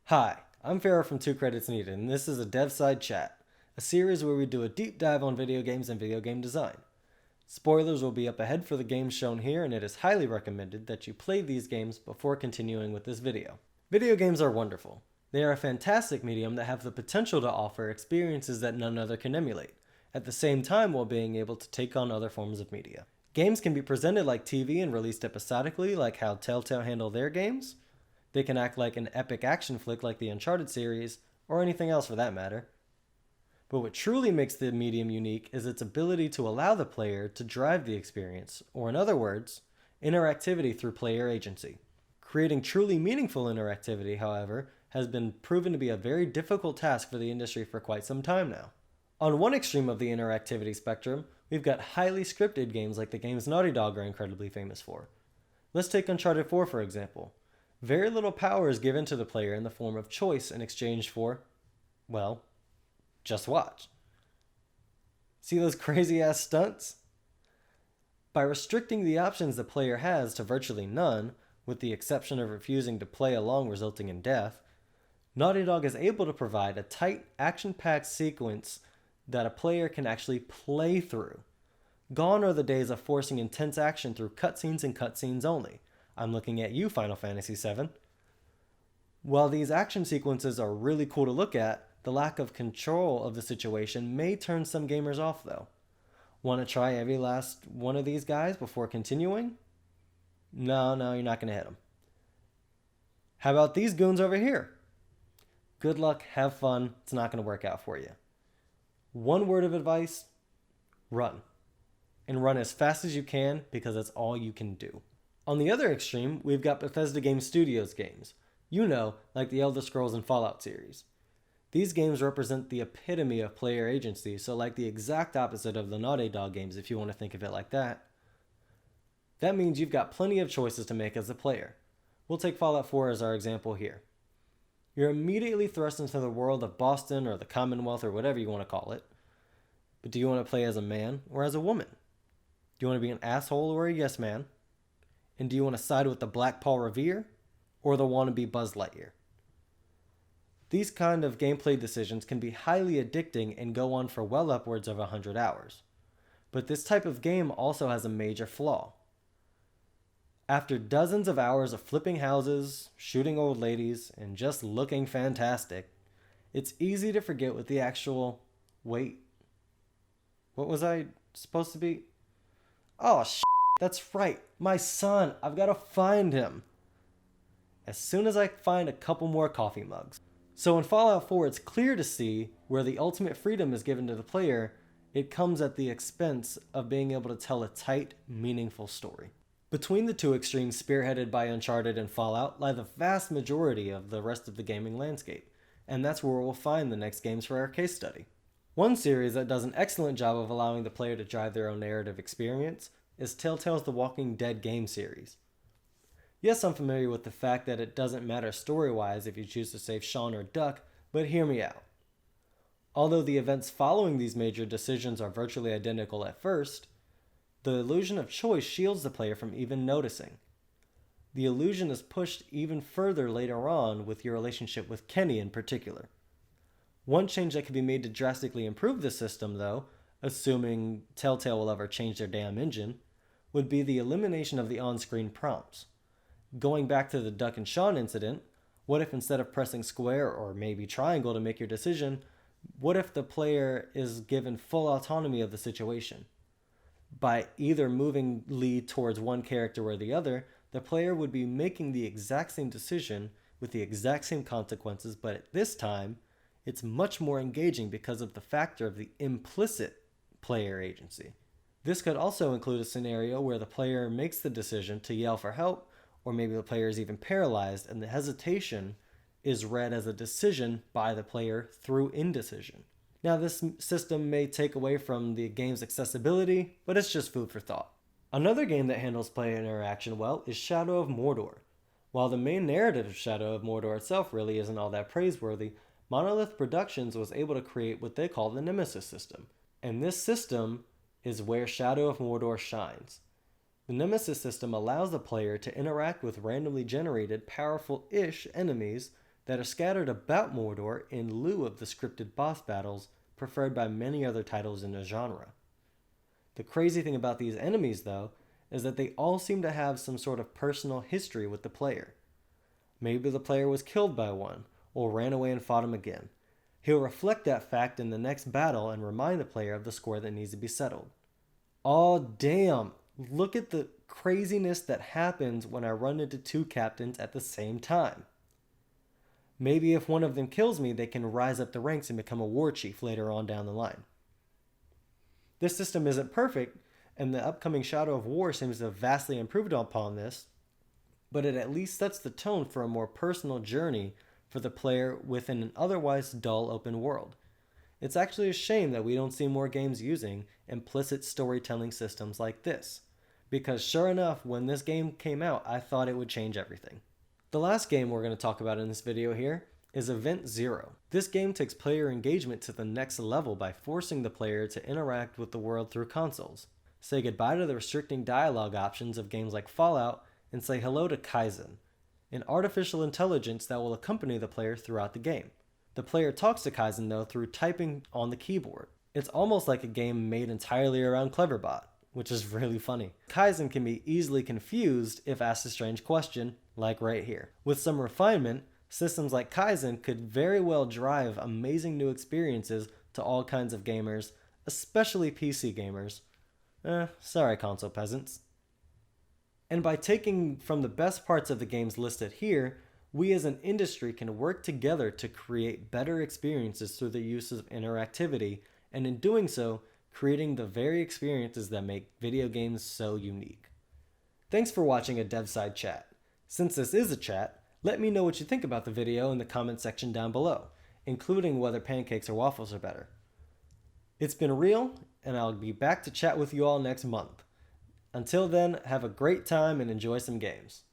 Hi, I'm Farrah from 2 Credits Needed, and this is a DevSide Chat, a series where we do a deep dive on video games and video game design. Spoilers will be up ahead for the games shown here, and it is highly recommended that you play these games before continuing with this video. Video games are wonderful. They are a fantastic medium that have the potential to offer experiences that none other can emulate, at the same time while being able to take on other forms of media. Games can be presented like TV and released episodically, like how Telltale handle their games. They can act like an epic action flick like the Uncharted series, or anything else for that matter. But what truly makes the medium unique is its ability to allow the player to drive the experience, or in other words, interactivity through player agency. Creating truly meaningful interactivity, however, has been proven to be a very difficult task for the industry for quite some time now. On one extreme of the interactivity spectrum, we've got highly scripted games like the games Naughty Dog are incredibly famous for. Let's take Uncharted 4 for example. Very little power is given to the player in the form of choice in exchange for, well, just watch. See those crazy ass stunts? By restricting the options the player has to virtually none, with the exception of refusing to play along resulting in death, Naughty Dog is able to provide a tight, action-packed sequence that a player can actually play through. Gone are the days of forcing intense action through cutscenes and cutscenes only. I'm looking at you, Final Fantasy VII. While these action sequences are really cool to look at, the lack of control of the situation may turn some gamers off though. Want to try every last one of these guys before continuing? No, you're not going to hit them. How about these goons over here? Good luck, have fun, it's not going to work out for you. One word of advice, run. And run as fast as you can because that's all you can do. On the other extreme, we've got Bethesda Game Studios games. You know, like the Elder Scrolls and Fallout series. These games represent the epitome of player agency, so like the exact opposite of the Naughty Dog games if you want to think of it like that. That means you've got plenty of choices to make as a player. We'll take Fallout 4 as our example here. You're immediately thrust into the world of Boston or the Commonwealth or whatever you want to call it. But do you want to play as a man or as a woman? Do you want to be an asshole or a yes man? And do you want to side with the Black Paul Revere or the wannabe Buzz Lightyear? These kind of gameplay decisions can be highly addicting and go on for well upwards of 100 hours. But this type of game also has a major flaw. After dozens of hours of flipping houses, shooting old ladies, and just looking fantastic, it's easy to forget what the actual... Wait. What was I supposed to be? Oh, that's right. My son. I've got to find him. As soon as I find a couple more coffee mugs. So in Fallout 4, it's clear to see where the ultimate freedom is given to the player. It comes at the expense of being able to tell a tight, meaningful story. Between the two extremes spearheaded by Uncharted and Fallout lie the vast majority of the rest of the gaming landscape. And that's where we'll find the next games for our case study. One series that does an excellent job of allowing the player to drive their own narrative experience is Telltale's The Walking Dead game series. Yes, I'm familiar with the fact that it doesn't matter story-wise if you choose to save Sean or Duck, but hear me out. Although the events following these major decisions are virtually identical at first, the illusion of choice shields the player from even noticing. The illusion is pushed even further later on with your relationship with Kenny in particular. One change that can be made to drastically improve the system, though, assuming Telltale will ever change their damn engine, would be the elimination of the on-screen prompts. Going back to the Duck and Sean incident, what if instead of pressing square or maybe triangle to make your decision, what if the player is given full autonomy of the situation? By either moving lead towards one character or the other, the player would be making the exact same decision with the exact same consequences, but at this time, it's much more engaging because of the factor of the implicit player agency. This could also include a scenario where the player makes the decision to yell for help, or maybe the player is even paralyzed and the hesitation is read as a decision by the player through indecision. Now, this system may take away from the game's accessibility, but it's just food for thought. Another game that handles player interaction well is Shadow of Mordor. While the main narrative of Shadow of Mordor itself really isn't all that praiseworthy, Monolith Productions was able to create what they call the Nemesis system. And this system is where Shadow of Mordor shines. The Nemesis system allows the player to interact with randomly generated powerful-ish enemies that are scattered about Mordor in lieu of the scripted boss battles preferred by many other titles in the genre. The crazy thing about these enemies, though, is that they all seem to have some sort of personal history with the player. Maybe the player was killed by one, or ran away and fought him again. He'll reflect that fact in the next battle and remind the player of the score that needs to be settled. Aw, damn! Look at the craziness that happens when I run into two captains at the same time. Maybe if one of them kills me, they can rise up the ranks and become a war chief later on down the line. This system isn't perfect, and the upcoming Shadow of War seems to have vastly improved upon this, but it at least sets the tone for a more personal journey for the player within an otherwise dull open world. It's actually a shame that we don't see more games using implicit storytelling systems like this, because sure enough, when this game came out, I thought it would change everything. The last game we're going to talk about in this video here is Event Zero. This game takes player engagement to the next level by forcing the player to interact with the world through consoles. Say goodbye to the restricting dialogue options of games like Fallout and say hello to Kaizen, an artificial intelligence that will accompany the player throughout the game. The player talks to Kaizen though through typing on the keyboard. It's almost like a game made entirely around Cleverbot, which is really funny. Kaizen can be easily confused if asked a strange question, like right here. With some refinement, systems like Kaizen could very well drive amazing new experiences to all kinds of gamers, especially PC gamers. Sorry console peasants. And by taking from the best parts of the games listed here, we as an industry can work together to create better experiences through the use of interactivity, and in doing so, creating the very experiences that make video games so unique. Thanks for watching a DevSide chat. Since this is a chat, let me know what you think about the video in the comment section down below, including whether pancakes or waffles are better. It's been real, and I'll be back to chat with you all next month. Until then, have a great time and enjoy some games.